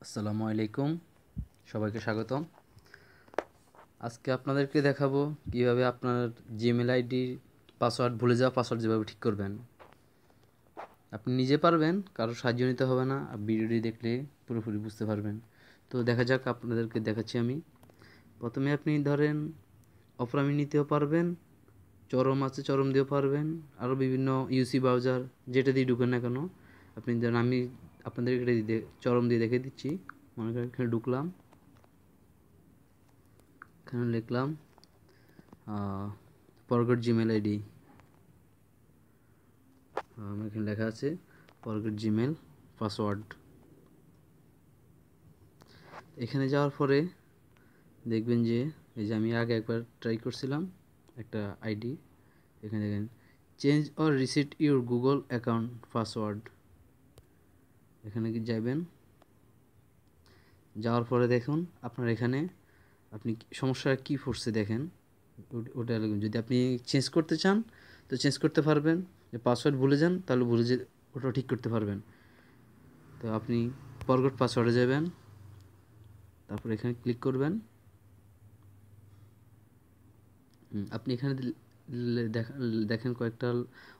আসসালামু আলাইকুম, সবাইকে স্বাগতম। আজকে আপনাদেরকে দেখাবো কিভাবে আপনার জিমেল আইডি পাসওয়ার্ড ভুলে যাওয়া পাসওয়ার্ড যেভাবে ঠিক করবেন। আপনি নিজে পারবেন, কারো সাহায্য নিতে হবে না। ভিডিওটি দেখলে পুরোপুরি বুঝতে পারবেন। তো দেখা যাক, আপনাদেরকে দেখাচ্ছি আমি। প্রথমে আপনি ধরেন অফলাইন নিতেও পারবেন, চরম আছে চরম দিয়েও পারবেন, আরও বিভিন্ন ইউসি ব্রাউজার যেটা দিয়ে ঢুকেন না কেন। আপনি ধরেন, আমি আপনাদেরকে চরম দিয়ে দেখে দিচ্ছি। মনে করেন এখানে ঢুকলাম, এখানে লিখলাম ফরগট জিমেল আইডি। আমার এখানে লেখা আছে ফরগট জিমেল পাসওয়ার্ড। এখানে যাওয়ার পরে দেখবেন যে এই যে আমি আগে একবার ট্রাই করছিলাম একটা আইডি। এখানে দেখেন change or reset your Google account password. এখানে কি যাবেন, যাওয়ার পরে দেখুন আপনার এখানে আপনি সমস্যা কী পড়ছে দেখেন। ওটা যদি আপনি চেঞ্জ করতে চান তো চেঞ্জ করতে পারবেন। যে পাসওয়ার্ড ভুলে যান তাহলে ওটা ঠিক করতে পারবেন। তো আপনি ফরগট পাসওয়ার্ডে যাবেন, তারপর এখানে ক্লিক করবেন। আপনি এখানে দেখেন কয়েকটা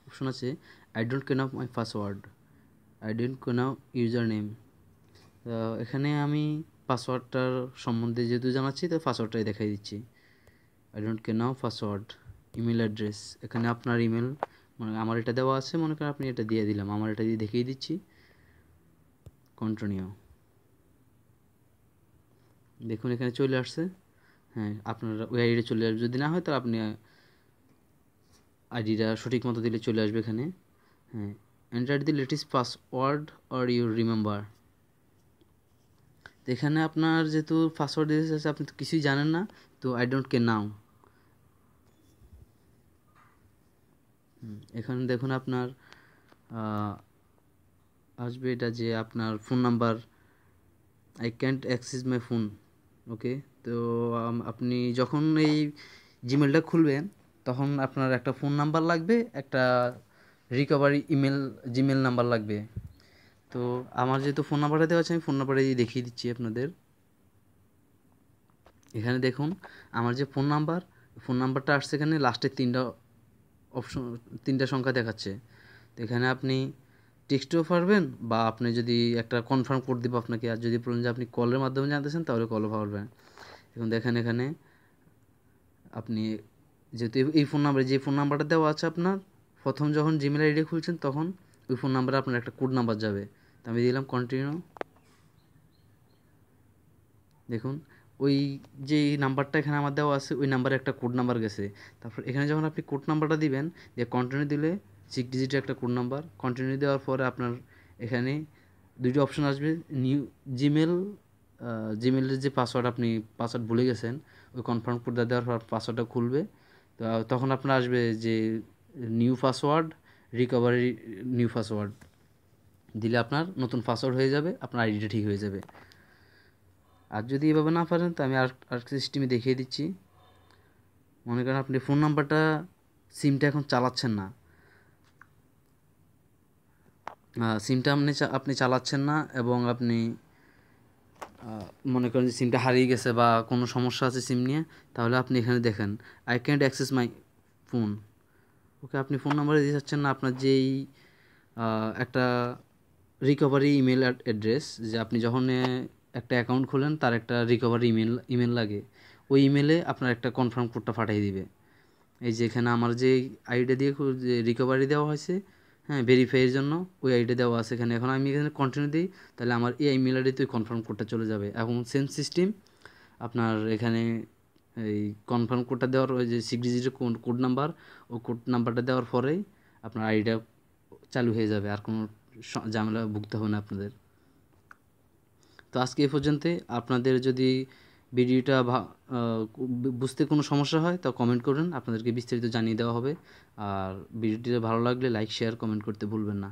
অপশন আছে। আই ডোন্ট কেন মাই পাসওয়ার্ড, আই ডোন্ট কেন ইউজার নেম। এখানে আমি পাসওয়ার্ডটার সম্বন্ধে যেহেতু জানাচ্ছি, তো পাসওয়ার্ডটাই দেখাই দিচ্ছি। আই ডোন্ট কেন পাসওয়ার্ড, ইমেল অ্যাড্রেস। এখানে আপনার ইমেল, মানে আমার এটা দেওয়া আছে, মনে করেন আপনি এটা দিয়ে দিলাম, আমার এটা দিয়ে দেখিয়ে দিচ্ছি। কন্টিনিউ, দেখুন এখানে চলে আসছে। হ্যাঁ, আপনার ওই আইডিটা চলে আসবে। যদি না হয় তাহলে আপনি আইডিটা সঠিক মতো দিলে চলে আসবে এখানে। হ্যাঁ, enter the latest password or you remember. তো এখানে আপনার যেহেতু পাসওয়ার্ড দিতে চাচ্ছে, আপনি তো কিছুই জানেন না, তো আই ডোন্ট কেয়ার নাও। এখানে দেখুন আপনার আসবে এটা যে আপনার phone number, I can't access my phone. Okay, তো আপনি যখন এই জিমেলটা খুলবেন তখন আপনার একটা ফোন নাম্বার লাগবে, একটা রিকভারি জিমেল নাম্বার লাগবে। তো আমার যেহেতু ফোন নাম্বারটা দেওয়া আছে, আমি ফোন নাম্বারটা দিয়ে দেখিয়ে দিচ্ছি আপনাদের। এখানে দেখুন আমার যে ফোন নাম্বারটা আসছে, এখানে লাস্টের তিনটা সংখ্যা দেখাচ্ছে। তো এখানে আপনি টেক্সটেও পারবেন, বা আপনি যদি একটা কনফার্ম কোড দিব আপনাকে, আর যদি বলেন যে আপনি কলের মাধ্যমে জানতেছেন তাহলে কলও পারবেন। এখন দেখেন এখানে আপনি যেহেতু এই যে ফোন নাম্বারটা দেওয়া আছে আপনার, প্রথম যখন জিমেল আইডি খুলছেন তখন ওই ফোন নাম্বারে আপনার একটা কোড নাম্বার যাবে। তো আমি দিলাম কন্টিনিউ। দেখুন ওই যে নাম্বারটা এখানে আমার দেওয়া আছে, ওই নাম্বারে একটা কোড নাম্বার গেছে। তারপর এখানে যখন আপনি কোড নাম্বারটা দিবেন, দিয়ে কন্টিনিউ দিলে 6 ডিজিটের একটা কোড নাম্বার। কন্টিনিউ দেওয়ার পরে আপনার এখানে দুটো অপশন আসবে। নিউ জিমেলের যে পাসওয়ার্ড ভুলে গেছেন, ওই কনফার্ম কোডটা দেওয়ার পর পাসওয়ার্ডটা খুলবে। তো তখন আপনার আসবে যে new password, recovery new password দিলে আপনার নতুন পাসওয়ার্ড হয়ে যাবে, আপনার আইডিটা ঠিক হয়ে যাবে। আর যদি এভাবে না পারেন তো আমি আর সিস্টেমে দেখিয়ে দিচ্ছি। মনে করেন আপনি ফোন নাম্বারটা, সিমটা এখন চালাচ্ছেন না, সিমটা আপনি চালাচ্ছেন না, এবং আপনি মনে করেন যে সিমটা হারিয়ে গেছে বা কোনো সমস্যা আছে সিম নিয়ে, তাহলে আপনি এখানে দেখেন I can't access my phone. Okay, আপনি ফোন নাম্বারে দিয়ে যাচ্ছেন না আপনার যেই একটা রিকভারি ইমেল অ্যাড্রেস, যে আপনি যখন একটা অ্যাকাউন্ট খোলেন তার একটা রিকভারি ইমেল লাগে, ওই ইমেলে আপনার একটা কনফার্ম কোডটা পাঠিয়ে দিবে। এই যে এখানে আমার যে আইডিটা দিয়ে যে রিকভারি দেওয়া হয়েছে, হ্যাঁ, ভেরিফাইয়ের জন্য ওই আইডিটা দেওয়া আছে এখানে। এখন আমি এখানে কন্টিনিউ দিই, তাহলে আমার এই ইমেল আইডিতে ওই কনফার্ম কোডটা চলে যাবে। এখন সেম সিস্টেম আপনার এখানে এই কনফার্ম কোডটা দেওয়ার, ওই যে 6 ডিজিটের কোড নাম্বার, ও কোড নাম্বারটা দেওয়ার পরেই আপনার আইডিটা চালু হয়ে যাবে, আর কোনো ঝামেলা ভুগতে হবে না আপনাদের। তো আজকে এ পর্যন্তই। আপনাদের যদি ভিডিওটা বুঝতে কোনো সমস্যা হয় তা কমেন্ট করুন, আপনাদেরকে বিস্তারিত জানিয়ে দেওয়া হবে। আর ভিডিওটি ভালো লাগলে লাইক, শেয়ার, কমেন্ট করতে ভুলবেন না।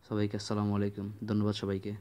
সবাইকে আসসালামু আলাইকুম, ধন্যবাদ সবাইকে।